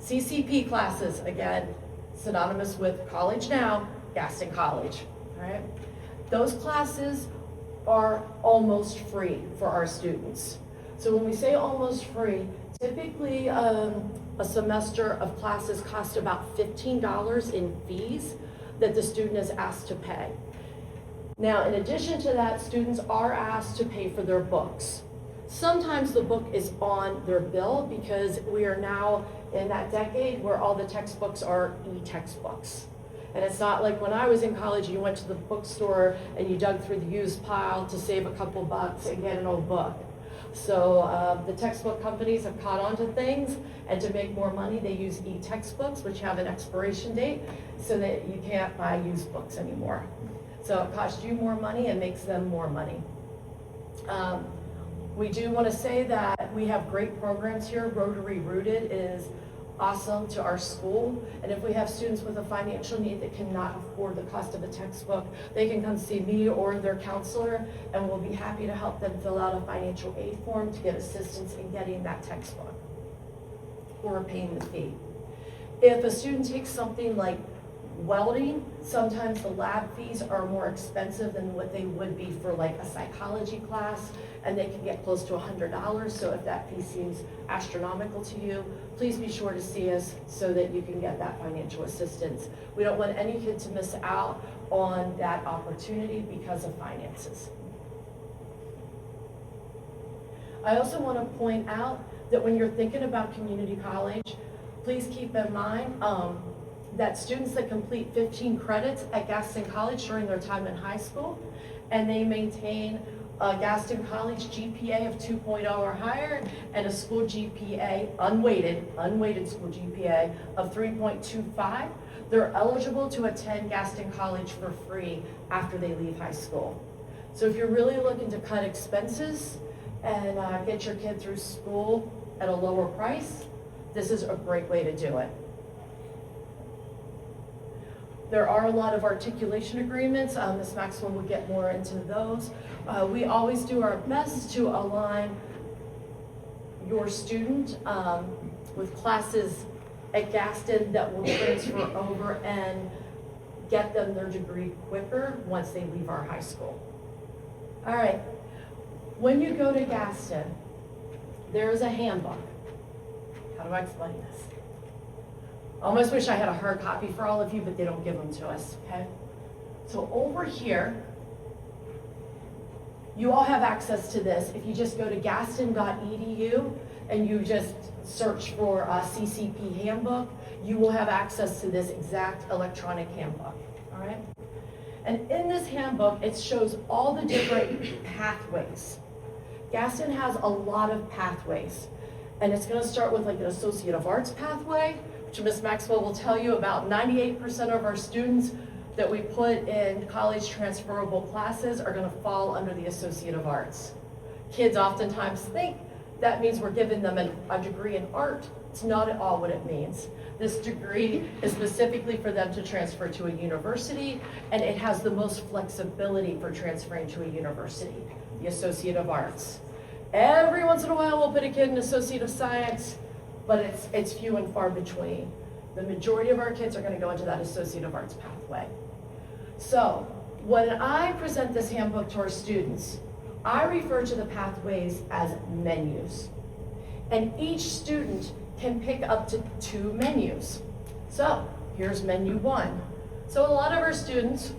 CCP classes, again, synonymous with College Now, Gaston College, all right? Those classes are almost free for our students. So when we say almost free, typically a semester of classes cost about $15 in fees that the student is asked to pay. Now, in addition to that, students are asked to pay for their books. Sometimes the book is on their bill because we are now in that decade where all the textbooks are e-textbooks. And it's not like when I was in college, you went to the bookstore and you dug through the used pile to save a couple bucks and get an old book. So the textbook companies have caught on to things, and to make more money, they use e-textbooks, which have an expiration date, so that you can't buy used books anymore. So it costs you more money and makes them more money. We do want to say that we have great programs here. Rotary Rooted is awesome to our school. And if we have students with a financial need that cannot afford the cost of a textbook, they can come see me or their counselor, and we'll be happy to help them fill out a financial aid form to get assistance in getting that textbook or paying the fee. If a student takes something like welding, sometimes the lab fees are more expensive than what they would be for like a psychology class, and they can get close to $100. So if that fee seems astronomical to you, please be sure to see us so that you can get that financial assistance. We don't want any kid to miss out on that opportunity because of finances. I also want to point out that when you're thinking about community college, please keep in mind that students that complete 15 credits at Gaston College during their time in high school, and they maintain a Gaston College GPA of 2.0 or higher, and a school GPA, unweighted school GPA of 3.25, they're eligible to attend Gaston College for free after they leave high school. So if you're really looking to cut expenses and get your kid through school at a lower price, this is a great way to do it. There are a lot of articulation agreements. Ms. Maxwell will get more into those. We always do our best to align your student with classes at Gaston that will transfer over and get them their degree quicker once they leave our high school. All right, when you go to Gaston, there is a handbook. How do I explain this? I almost wish I had a hard copy for all of you, but they don't give them to us, okay? So over here, you all have access to this. If you just go to gaston.edu and you just search for a CCP handbook, you will have access to this exact electronic handbook, all right? And in this handbook, it shows all the different pathways. Gaston has a lot of pathways, and it's gonna start with like an Associate of Arts pathway, which Ms. Maxwell will tell you about 98% of our students that we put in college transferable classes are gonna fall under the Associate of Arts. Kids oftentimes think that means we're giving them a degree in art. It's not at all what it means. This degree is specifically for them to transfer to a university, and it has the most flexibility for transferring to a university, the Associate of Arts. Every once in a while we'll put a kid in Associate of Science, but it's few and far between. The majority of our kids are gonna go into that Associate of Arts pathway. So when I present this handbook to our students, I refer to the pathways as menus. And each student can pick up to 2 menus. So here's menu 1. So a lot of our students,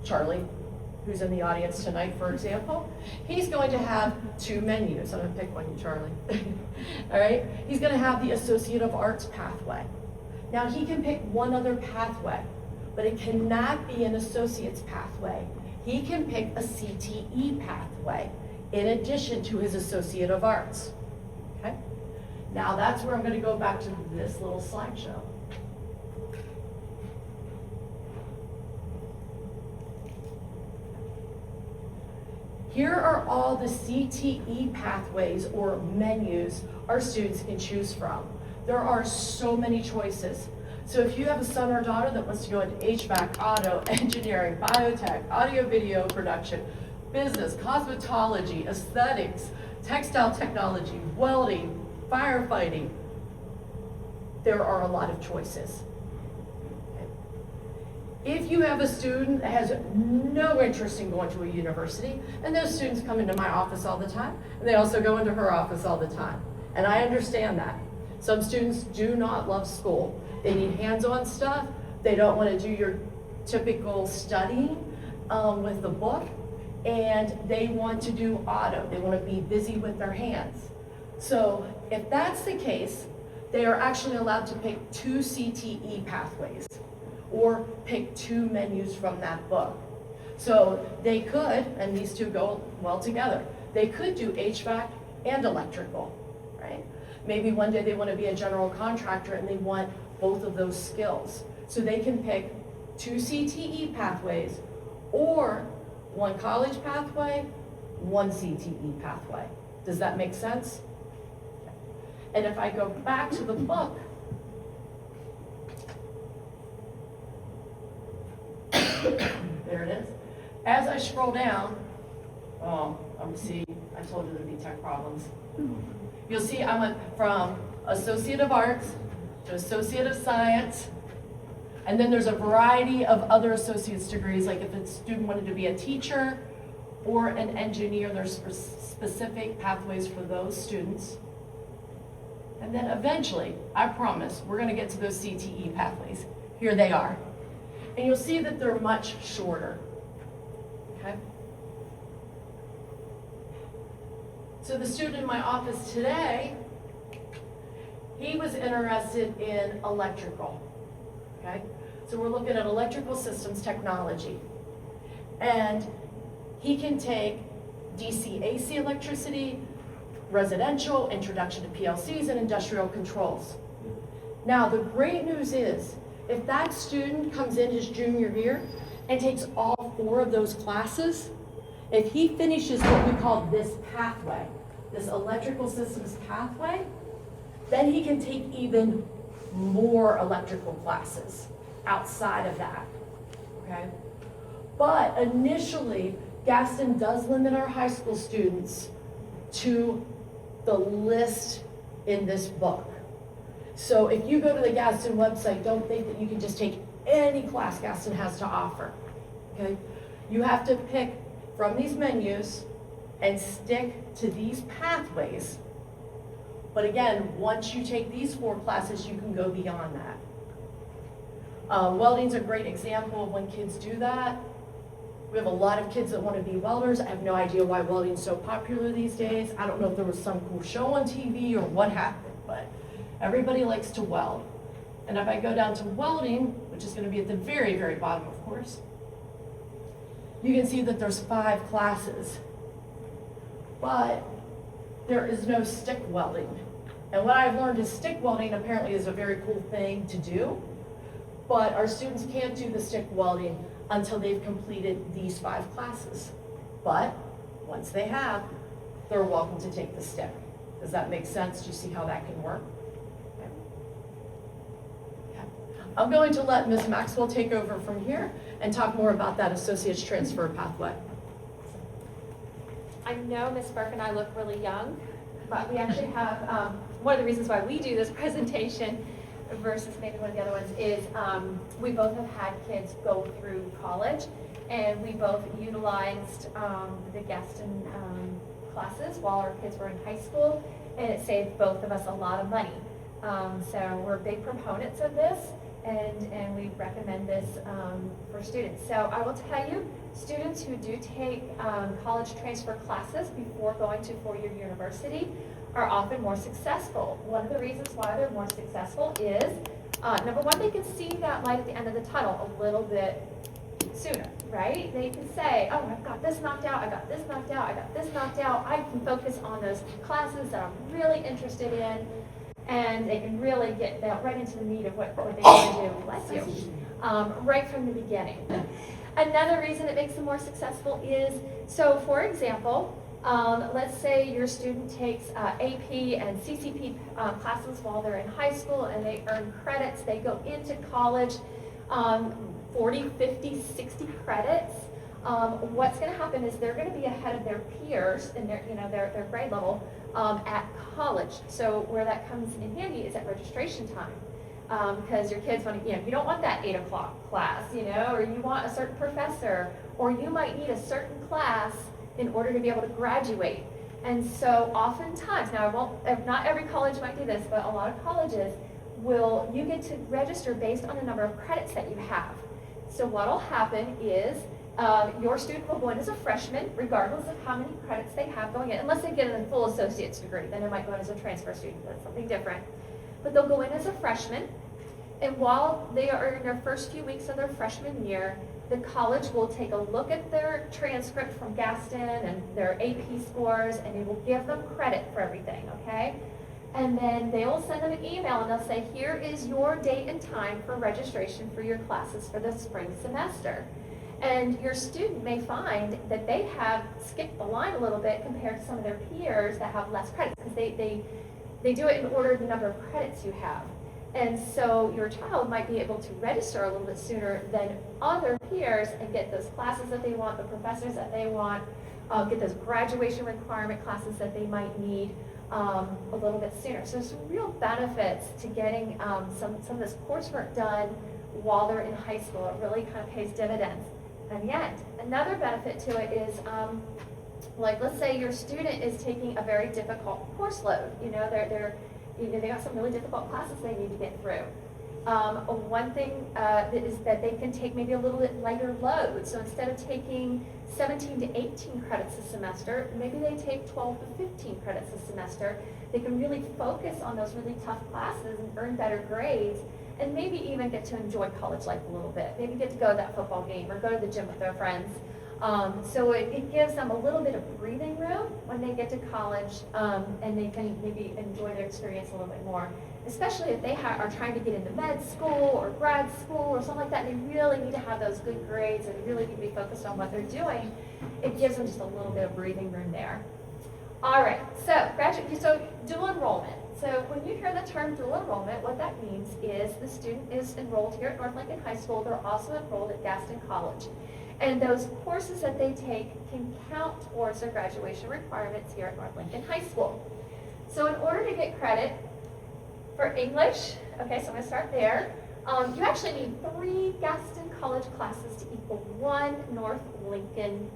Charlie, who's in the audience tonight, for example, he's going to have 2 menus. I'm gonna pick one, Charlie. All right, he's gonna have the Associate of Arts pathway. Now he can pick one other pathway, but it cannot be an associate's pathway. He can pick a CTE pathway in addition to his Associate of Arts, okay? Now that's where I'm gonna go back to this little slideshow. Here are all the CTE pathways or menus our students can choose from. There are so many choices. So if you have a son or daughter that wants to go into HVAC, auto, engineering, biotech, audio video production, business, cosmetology, aesthetics, textile technology, welding, firefighting. There are a lot of choices. If you have a student that has no interest in going to a university, and those students come into my office all the time, and they also go into her office all the time, and I understand that. Some students do not love school. They need hands-on stuff. They don't want to do your typical studying with the book, and they want to do auto. They want to be busy with their hands. So if that's the case, they are actually allowed to pick 2 CTE pathways or pick 2 menus from that book. So they could, and these two go well together, they could do HVAC and electrical, right? Maybe one day they want to be a general contractor and they want both of those skills. So they can pick 2 CTE pathways or 1 college pathway, 1 CTE pathway. Does that make sense? And if I go back to the book, there it is. As I scroll down, see, I told you there'd be tech problems. You'll see I went from Associate of Arts to Associate of Science, and then there's a variety of other associate's degrees, like if a student wanted to be a teacher or an engineer, there's specific pathways for those students. And then eventually, I promise, we're gonna get to those CTE pathways. Here they are. And you'll see that they're much shorter, okay? So the student in my office today, he was interested in electrical, okay? So we're looking at electrical systems technology. And he can take DC-AC electricity, residential, introduction to PLCs, and industrial controls. Now, the great news is, if that student comes in his junior year and takes all 4 of those classes, if he finishes what we call this pathway, this electrical systems pathway, then he can take even more electrical classes outside of that, okay? But initially, Gaston does limit our high school students to the list in this book. So if you go to the Gaston website, don't think that you can just take any class Gaston has to offer, okay? You have to pick from these menus and stick to these pathways. But again, once you take these 4 classes, you can go beyond that. Welding's a great example of when kids do that. We have a lot of kids that want to be welders. I have no idea why welding's so popular these days. I don't know if there was some cool show on TV or what happened, but everybody likes to weld. And if I go down to welding, which is going to be at the very, very bottom, of course, you can see that there's 5 classes. But there is no stick welding. And what I've learned is stick welding apparently is a very cool thing to do, but our students can't do the stick welding until they've completed these 5 classes. But once they have, they're welcome to take the stick. Does that make sense? Do you see how that can work? Okay. Okay. I'm going to let Ms. Maxwell take over from here and talk more about that associate's transfer pathway. I know Ms. Burke and I look really young, but we actually have, one of the reasons why we do this presentation versus maybe one of the other ones is we both have had kids go through college, and we both utilized the Gaston classes while our kids were in high school, and it saved both of us a lot of money. So we're big proponents of this, and we recommend this for students. So I will tell you, students who do take college transfer classes before going to 4-year university are often more successful. One of the reasons why they're more successful is, number one, they can see that light at the end of the tunnel a little bit sooner, right? They can say, oh, I've got this knocked out, I got this knocked out, I got this knocked out. I can focus on those classes that I'm really interested in, and they can really get right into the meat of what they want to do, bless you, right from the beginning. Another reason it makes them more successful is, so for example, let's say your student takes AP and CCP classes while they're in high school, and they earn credits. They go into college, 40, 50, 60 credits. What's going to happen is they're going to be ahead of their peers in their grade level at college. So where that comes in handy is at registration time. Because your kids want to, you don't want that 8 o'clock class, or you want a certain professor, or you might need a certain class in order to be able to graduate. And so oftentimes, now not every college might do this, but a lot of colleges you get to register based on the number of credits that you have. So what'll happen is your student will go in as a freshman, regardless of how many credits they have going in, unless they get a full associate's degree, then they might go in as a transfer student, that's something different. But they'll go in as a freshman, and while they are in their first few weeks of their freshman year, the college will take a look at their transcript from Gaston and their AP scores, and they will give them credit for everything, okay? And then they will send them an email, and they'll say, here is your date and time for registration for your classes for the spring semester. And your student may find that they have skipped the line a little bit compared to some of their peers that have less credits, because they do it in order of the number of credits you have. And so your child might be able to register a little bit sooner than other peers and get those classes that they want, the professors that they want, get those graduation requirement classes that they might need a little bit sooner. So there's some real benefits to getting some of this coursework done while they're in high school. It really kind of pays dividends. And yet, another benefit to it is like, let's say your student is taking a very difficult course load. They got some really difficult classes they need to get through. One thing is that they can take maybe a little bit lighter load. So instead of taking 17 to 18 credits a semester, maybe they take 12 to 15 credits a semester. They can really focus on those really tough classes and earn better grades, and maybe even get to enjoy college life a little bit. Maybe get to go to that football game or go to the gym with their friends. So it gives them a little bit of breathing room when they get to college, and they can maybe enjoy their experience a little bit more, especially if they are trying to get into med school or grad school or something like that. They really need to have those good grades and really need to be focused on what they're doing. It gives them just a little bit of breathing room there. All right, so dual enrollment. So when you hear the term dual enrollment, what that means is the student is enrolled here at North Lincoln High School. They're also enrolled at Gaston College. And those courses that they take can count towards their graduation requirements here at North Lincoln High School. So in order to get credit for English, okay, so I'm going to start there. You actually need 3 Gaston College classes to equal 1 North Lincoln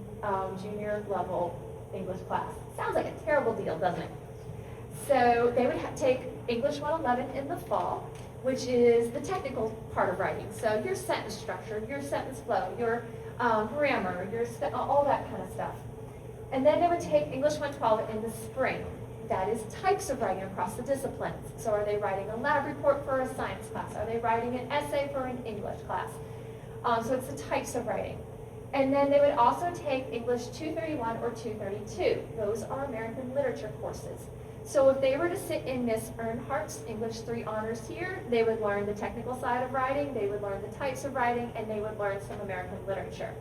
junior level English class. Sounds like a terrible deal, doesn't it? So they would take English 111 in the fall, which is the technical part of writing. So your sentence structure, your sentence flow, your grammar, all that kind of stuff. And then they would take English 112 in the spring. That is types of writing across the disciplines. So are they writing a lab report for a science class? Are they writing an essay for an English class? So it's the types of writing. And then they would also take English 231 or 232. Those are American literature courses. So if they were to sit in Miss Earnhardt's English 3 honors here, they would learn the technical side of writing, they would learn the types of writing, and they would learn some American literature.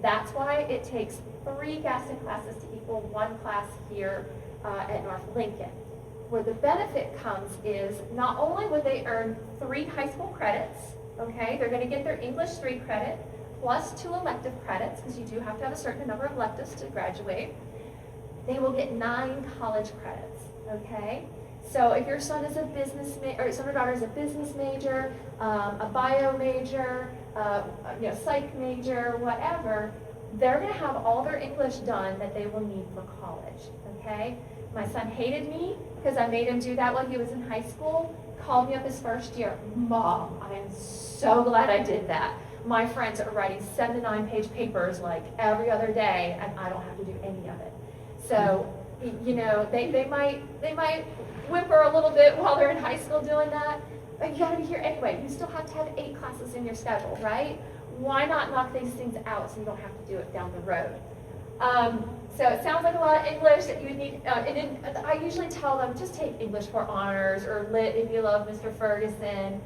That's why it takes 3 Gaston classes to equal 1 class here at North Lincoln. Where the benefit comes is not only would they earn 3 high school credits, okay, they're going to get their English 3 credit plus 2 elective credits, because you do have to have a certain number of electives to graduate. They will get 9 college credits. Okay, so if your son is a business or son or daughter is a business major, a bio major, psych major, whatever, they're going to have all their English done that they will need for college. Okay, my son hated me because I made him do that while he was in high school. Called me up his first year, Mom, I am so glad I did that. My friends are writing 7 to 9 page papers like every other day, and I don't have to do any of it. So. They might whimper a little bit while they're in high school doing that, but you gotta be here anyway. You still have to have 8 classes in your schedule, right? Why not knock these things out so you don't have to do it down the road? So it sounds like a lot of English that you would need, and then I usually tell them, just take English for honors or lit if you love Mr. Ferguson.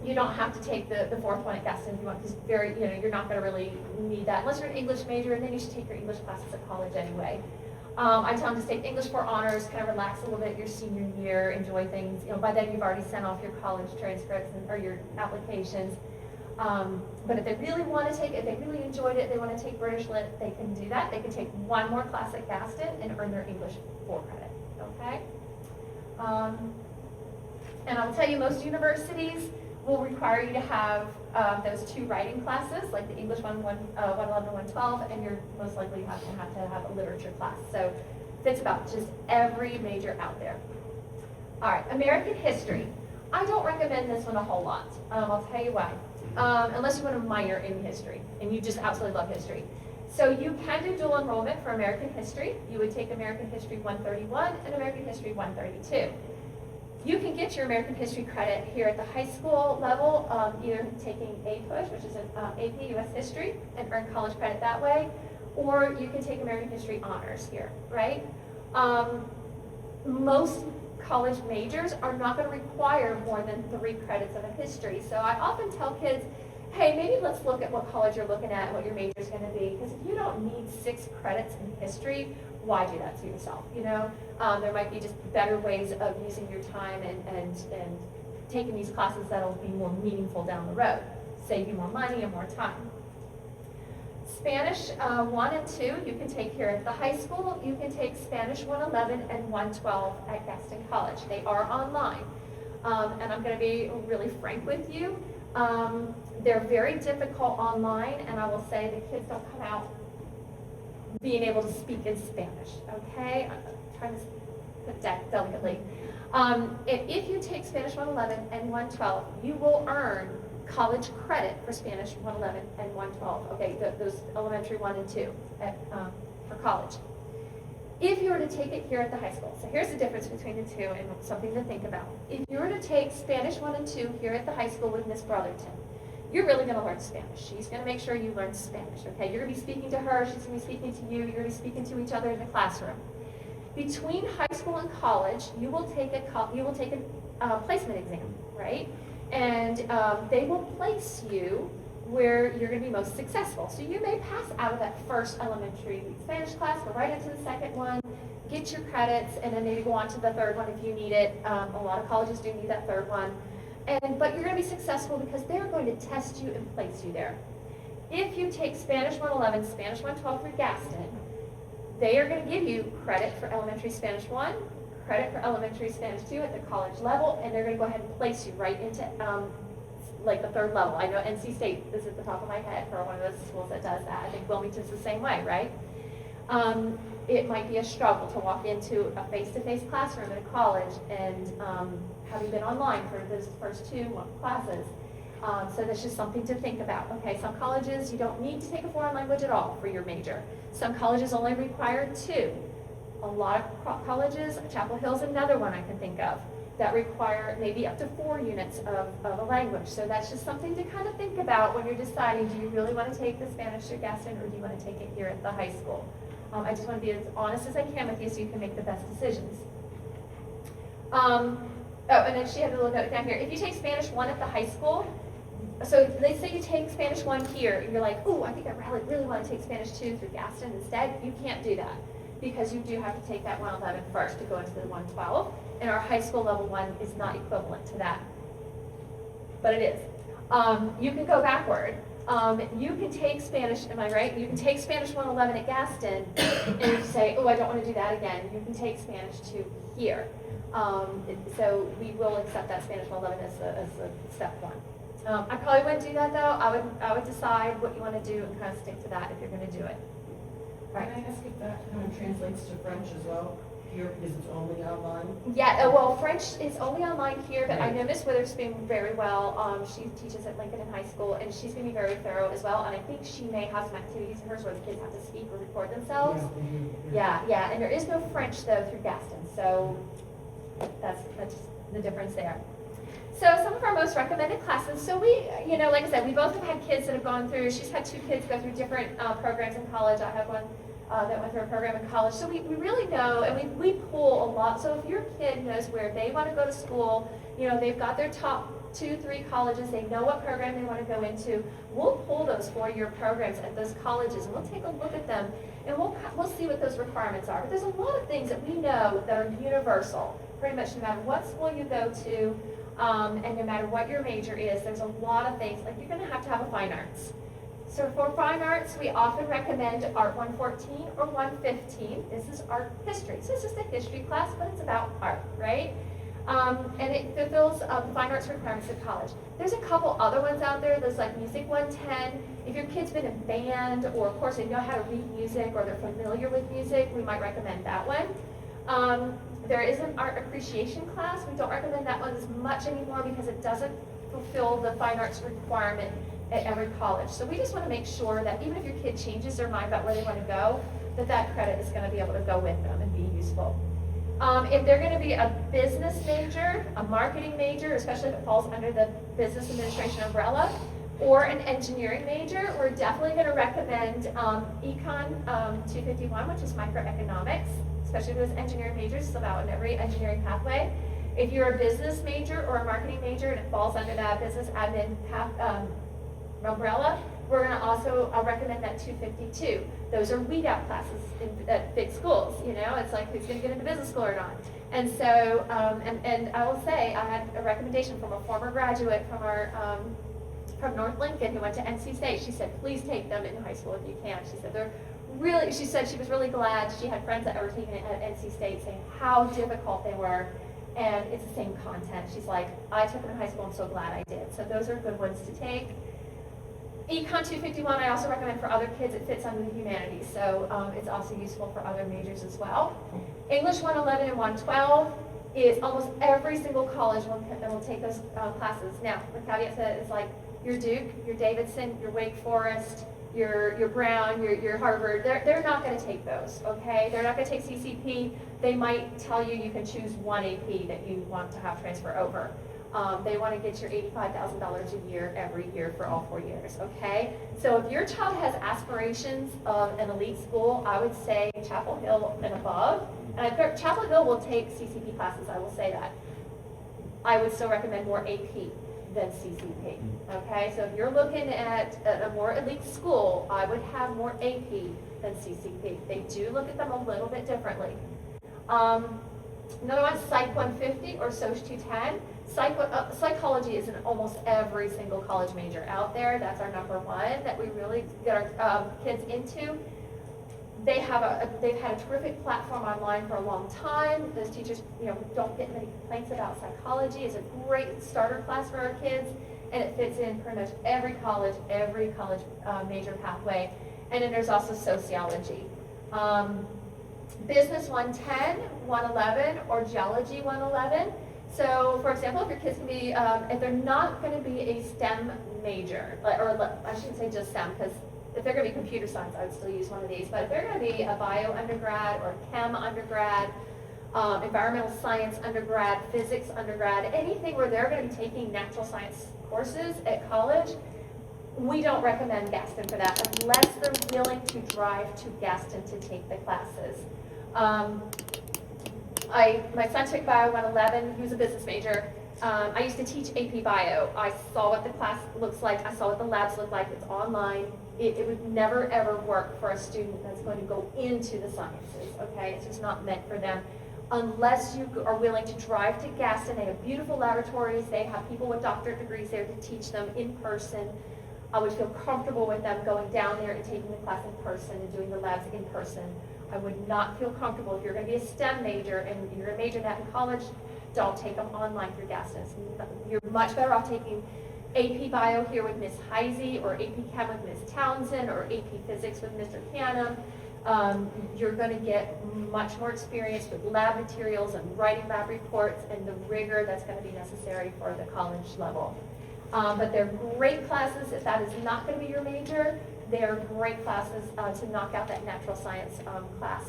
You don't have to take the 4th one at Gaston if you want, because you're not going to really need that unless you're an English major, and then you should take your English classes at college anyway. I tell them to take English for honors, kind of relax a little bit your senior year, enjoy things. By then you've already sent off your college transcripts or your applications. But if they really want to take it, if they really enjoyed it, they want to take British Lit, they can do that. They can take one more class at Gaston and earn their English 4 credit, okay? And I'll tell you, most universities will require you to have those 2 writing classes, like the English 111 and 112, and you're most likely have to have a literature class. So fits about just every major out there. All right, American history. I don't recommend this one a whole lot. I'll tell you why. Unless you want to minor in history and you just absolutely love history. So you can do dual enrollment for American history. You would take American history 131 and American history 132. You can get your American history credit here at the high school level, either taking APUSH, which is an AP US history, and earn college credit that way, or you can take American history honors here, right? Most college majors are not going to require more than 3 credits of a history. So I often tell kids, hey, maybe let's look at what college you're looking at and what your major is going to be, because if you don't need 6 credits in history, why do that to yourself, you know? There might be just better ways of using your time and taking these classes that'll be more meaningful down the road, save you more money and more time. Spanish 1 and 2 you can take here at the high school. You can take Spanish 111 and 112 at Gaston College. They are online. And I'm going to be really frank with you. They're very difficult online, and I will say the kids don't come out being able to speak in Spanish, okay? I'm trying to put that delicately. If you take Spanish 111 and 112, you will earn college credit for Spanish 111 and 112, okay, those elementary 1 and 2 for college. If you were to take it here at the high school, so here's the difference between the 2 and something to think about. If you were to take Spanish 1 and 2 here at the high school with Miss Brotherton, you're really going to learn Spanish. She's going to make sure you learn Spanish, okay? You're going to be speaking to her, she's going to be speaking to you, you're going to be speaking to each other in the classroom. Between high school and college, you will take a placement exam, right? And they will place you where you're going to be most successful. So you may pass out of that first elementary Spanish class, go right into the second one, get your credits, and then maybe go on to the third one if you need it. A lot of colleges do need that third one. But you're going to be successful because they're going to test you and place you there. If you take Spanish 111, Spanish 112 for Gaston, they are going to give you credit for elementary Spanish 1, credit for elementary Spanish 2 at the college level, and they're going to go ahead and place you right into like the 3rd level. I know NC State is at the top of my head for one of those schools that does that. I think Wilmington's the same way, right? It might be a struggle to walk into a face-to-face classroom at a college and having been online for those first 2 classes. So that's just something to think about. Okay, some colleges you don't need to take a foreign language at all for your major. Some colleges only require 2. A lot of colleges, Chapel Hill's another one I can think of, that require maybe up to 4 units of a language. So that's just something to kind of think about when you're deciding, do you really want to take the Spanish at Gaston or do you want to take it here at the high school? I just want to be as honest as I can with you so you can make the best decisions. Oh, and then she had a little note down here. If you take Spanish 1 at the high school, so let's say you take Spanish 1 here, and you're like, oh, I think I really want to take Spanish 2 through Gaston instead. You can't do that because you do have to take that 111 first to go into the 112, and our high school level 1 is not equivalent to that, but it is. You can go backward. You can take Spanish, am I right? You can take Spanish 111 at Gaston, and you say, oh, I don't want to do that again. You can take Spanish 2 here. So we will accept that Spanish 111 as a step 1. I probably wouldn't do that though. I would decide what you want to do and kind of stick to that if you're going to do it. Can I ask if that kind of translates to French as well? Here, because it's only online? Yeah, well, French is only online here, but I know Miss Witherspoon very well. She teaches at Lincoln in high school, and she's going to be very thorough as well. And I think she may have some activities in hers where the kids have to speak or record themselves. Yeah. And there is no French though through Gaston, so that's the difference there. So some of our most recommended classes, so we, like I said, we both have had kids that have gone through, she's had 2 kids go through different programs in college. I have one that went through a program in college. So we really know, and we pull a lot. So if your kid knows where they want to go to school, they've got their top 2, 3 colleges, they know what program they want to go into, we'll pull those 4-year programs at those colleges, and we'll take a look at them, and we'll see what those requirements are. But there's a lot of things that we know that are universal pretty much no matter what school you go to, and no matter what your major is, there's a lot of things, like you're gonna have to have a fine arts. So for fine arts, we often recommend Art 114 or 115. This is art history. So it's just a history class, but it's about art, right? And it fulfills fine arts requirements at college. There's a couple other ones out there. There's like Music 110. If your kid's been in band, or of course they know how to read music, or they're familiar with music, we might recommend that one. There is an art appreciation class. We don't recommend that one as much anymore because it doesn't fulfill the fine arts requirement at every college. So we just want to make sure that even if your kid changes their mind about where they want to go, that credit is going to be able to go with them and be useful. If they're going to be a business major, a marketing major, especially if it falls under the business administration umbrella, or an engineering major, we're definitely going to recommend Econ 251, which is microeconomics, especially for those engineering majors. It's about in every engineering pathway. If you're a business major or a marketing major and it falls under that business admin umbrella, we're going to also recommend that 252. Those are weed out classes at big schools. You know, it's like who's going to get into business school or not. And so, and I will say, I had a recommendation from a former graduate from our from North Lincoln who went to NC State. She said, please take them in high school if you can. She said they're really. She said she was really glad she had friends that were taking it at NC State, saying how difficult they were. And it's the same content. She's like, I took them in high school. I'm so glad I did. So those are good ones to take. Econ 251 I also recommend for other kids. It fits under the humanities, so it's also useful for other majors as well. English 111 and 112 is almost every single college will take those classes. Now, the caveat that is like your Duke, your Davidson, your Wake Forest, your Brown, your Harvard, they're not going to take those, okay? They're not going to take CCP. They might tell you you can choose one AP that you want to have transfer over. They want to get your $85,000 a year every year for all 4 years, okay? So if your child has aspirations of an elite school, I would say Chapel Hill and above. And Chapel Hill will take CCP classes, I will say that. I would still recommend more AP than CCP, okay? So if you're looking at a more elite school, I would have more AP than CCP. They do look at them a little bit differently. Another one, Psych 150 or Soc 210. Psychology is in almost every single college major out there. That's our number one that we really get our kids into. They've had a terrific platform online for a long time. Those teachers, don't get many complaints about psychology. It's a great starter class for our kids, and it fits in pretty much every college major pathway. And then there's also sociology. Business 110, 111, or geology 111. So, for example, if your kids can be, if they're not going to be a STEM major, or I shouldn't say just STEM, because if they're going to be computer science, I would still use one of these. But if they're going to be a bio undergrad or a chem undergrad, environmental science undergrad, physics undergrad, anything where they're going to be taking natural science courses at college, we don't recommend Gaston for that unless they're willing to drive to Gaston to take the classes. My son took Bio 111. He was a business major. I used to teach AP Bio. I saw what the class looks like. I saw what the labs look like. It's online. It would never, ever work for a student that's going to go into the sciences, okay? It's just not meant for them. Unless you are willing to drive to Gaston. They have beautiful laboratories. They have people with doctorate degrees there to teach them in person. I would feel comfortable with them going down there and taking the class in person and doing the labs in person. I would not feel comfortable if you're going to be a STEM major and you're a major in that in college, don't take them online through Gaston. You're much better off taking AP Bio here with Ms. Heisey, or AP Chem with Ms. Townsend, or AP Physics with Mr. Canham. You're going to get much more experience with lab materials and writing lab reports and the rigor that's going to be necessary for the college level. But they're great classes. If that is not going to be your major, they're great classes to knock out that natural science class.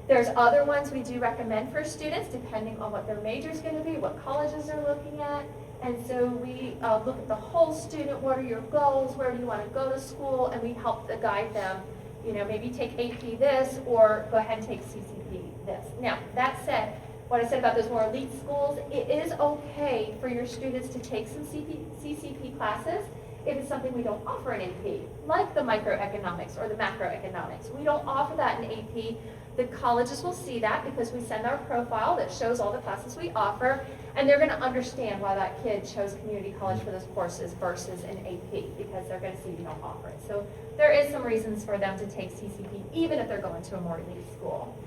There's other ones we do recommend for students depending on what their major is going to be, what colleges they're looking at. And so we look at the whole student. What are your goals? Where do you want to go to school? And we help to guide them. Maybe take AP this, or go ahead and take CCP this. Now, that said, what I said about those more elite schools, it is okay for your students to take some CCP classes if it's something we don't offer in AP, like the microeconomics or the macroeconomics. We don't offer that in AP The colleges will see that because we send our profile that shows all the classes we offer, and they're going to understand why that kid chose community college for those courses versus an AP, because they're going to see we don't offer it. So there is some reasons for them to take CCP, even if they're going to a more elite school.